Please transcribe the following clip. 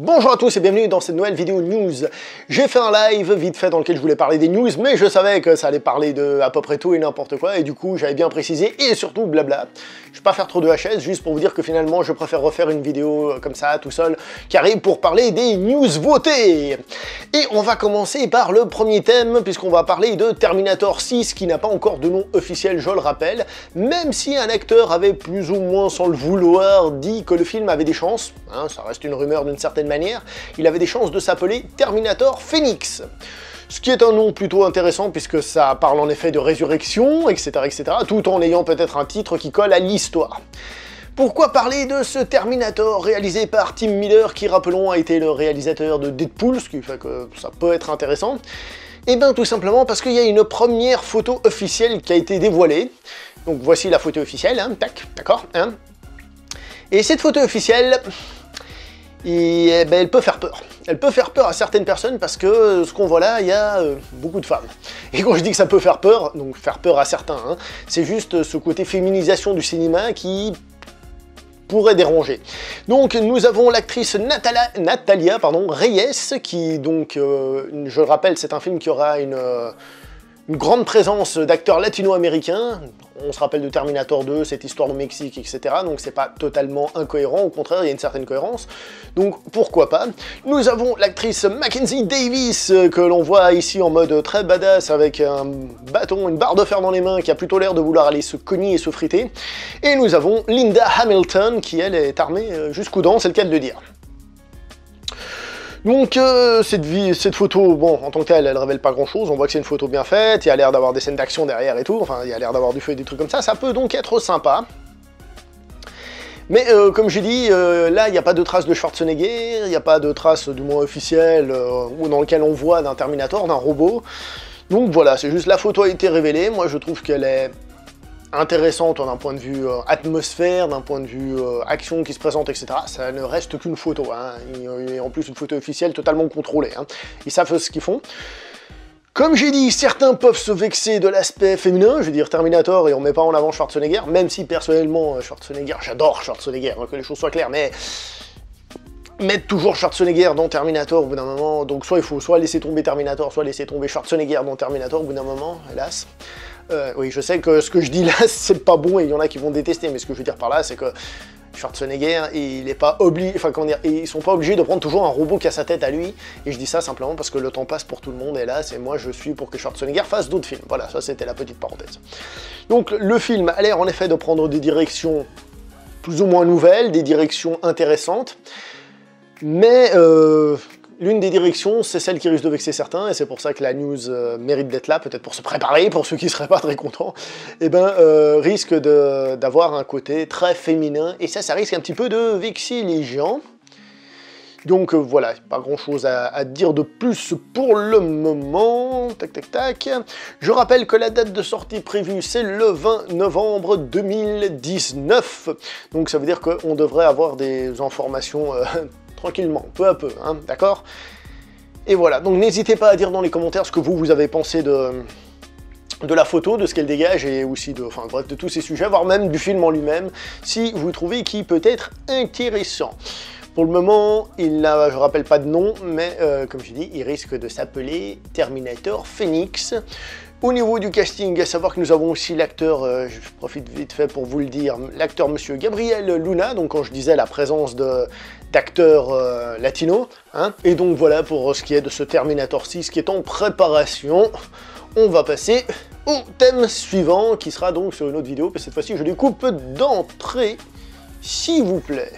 Bonjour à tous et bienvenue dans cette nouvelle vidéo news. J'ai fait un live vite fait dans lequel je voulais parler des news, mais je savais que ça allait parler de à peu près tout et n'importe quoi, et du coup j'avais bien précisé, et surtout blabla. Je vais pas faire trop de HS, juste pour vous dire que finalement je préfère refaire une vidéo comme ça, tout seul, qui arrive pour parler des news votées. Et on va commencer par le premier thème, puisqu'on va parler de Terminator 6, qui n'a pas encore de nom officiel, je le rappelle, même si un acteur avait plus ou moins, sans le vouloir, dit que le film avait des chances, hein, ça reste une rumeur d'une certaine manière, il avait des chances de s'appeler Terminator Phoenix. Ce qui est un nom plutôt intéressant puisque ça parle en effet de résurrection, etc., tout en ayant peut-être un titre qui colle à l'histoire. Pourquoi parler de ce Terminator réalisé par Tim Miller, qui, rappelons, a été le réalisateur de Deadpool, ce qui fait que ça peut être intéressant? Eh bien tout simplement parce qu'il y a une première photo officielle qui a été dévoilée. Donc voici la photo officielle, hein, tac, d'accord, hein. Et cette photo officielle, et ben, elle peut faire peur. Elle peut faire peur à certaines personnes parce que ce qu'on voit là, il y a beaucoup de femmes. Et quand je dis que ça peut faire peur, donc faire peur à certains, hein, c'est juste ce côté féminisation du cinéma qui pourrait déranger. Donc nous avons l'actrice Natalia Reyes, qui donc, je le rappelle, c'est un film qui aura une grande présence d'acteurs latino-américains. On se rappelle de Terminator 2, cette histoire au Mexique, etc. Donc c'est pas totalement incohérent, au contraire, il y a une certaine cohérence. Donc pourquoi pas. Nous avons l'actrice Mackenzie Davis, que l'on voit ici en mode très badass, avec un bâton, une barre de fer dans les mains, qui a plutôt l'air de vouloir aller se cogner et se friter. Et nous avons Linda Hamilton, qui elle est armée jusqu'aux dents, c'est le cas de le dire. Donc cette photo, bon, en tant que telle, elle révèle pas grand chose, on voit que c'est une photo bien faite, il y a l'air d'avoir des scènes d'action derrière et tout, enfin il y a l'air d'avoir du feu et des trucs comme ça peut donc être sympa. Mais comme j'ai dit, là il n'y a pas de traces de Schwarzenegger, il n'y a pas de traces du moins officielles, ou dans lequel on voit d'un Terminator, d'un robot. Donc voilà, c'est juste la photo a été révélée, moi je trouve qu'elle est intéressante d'un point de vue atmosphère, d'un point de vue action qui se présente, etc. Ça ne reste qu'une photo, hein. Et en plus une photo officielle totalement contrôlée, hein. Ils savent ce qu'ils font. Comme j'ai dit, certains peuvent se vexer de l'aspect féminin, je veux dire Terminator et on met pas en avant Schwarzenegger, même si personnellement Schwarzenegger, j'adore Schwarzenegger, hein, que les choses soient claires, mais mettre toujours Schwarzenegger dans Terminator au bout d'un moment, donc soit il faut soit laisser tomber Terminator, soit laisser tomber Schwarzenegger dans Terminator au bout d'un moment, hélas. Oui, je sais que ce que je dis là, c'est pas bon et il y en a qui vont détester, mais ce que je veux dire par là, c'est que Schwarzenegger, il est pas obligé, enfin comment dire, ils sont pas obligés de prendre toujours un robot qui a sa tête à lui, et je dis ça simplement parce que le temps passe pour tout le monde, et là, c'est moi, je suis pour que Schwarzenegger fasse d'autres films. Voilà, ça c'était la petite parenthèse. Donc le film a l'air en effet de prendre des directions plus ou moins nouvelles, des directions intéressantes, mais l'une des directions, c'est celle qui risque de vexer certains, et c'est pour ça que la news mérite d'être là, peut-être pour se préparer, pour ceux qui seraient pas très contents, et ben risque d'avoir un côté très féminin, et ça risque un petit peu de vexer les gens. Donc voilà, pas grand chose à dire de plus pour le moment. Tac tac tac. Je rappelle que la date de sortie prévue, c'est le 20 novembre 2019, donc ça veut dire qu'on devrait avoir des informations tranquillement, peu à peu, hein, d'accord? Et voilà, donc n'hésitez pas à dire dans les commentaires ce que vous avez pensé de la photo, de ce qu'elle dégage, et aussi de, enfin bref, de tous ces sujets, voire même du film en lui-même, si vous trouvez qu'il peut être intéressant. Pour le moment, il n'a, je rappelle, pas de nom, mais comme je dis, il risque de s'appeler Terminator Phoenix. Au niveau du casting, à savoir que nous avons aussi l'acteur, je profite vite fait pour vous le dire, l'acteur monsieur Gabriel Luna, donc quand je disais la présence d'acteurs latinos, hein. Et donc voilà pour ce qui est de ce Terminator 6 qui est en préparation. On va passer au thème suivant, qui sera donc sur une autre vidéo, mais cette fois-ci je découpe d'entrée, s'il vous plaît.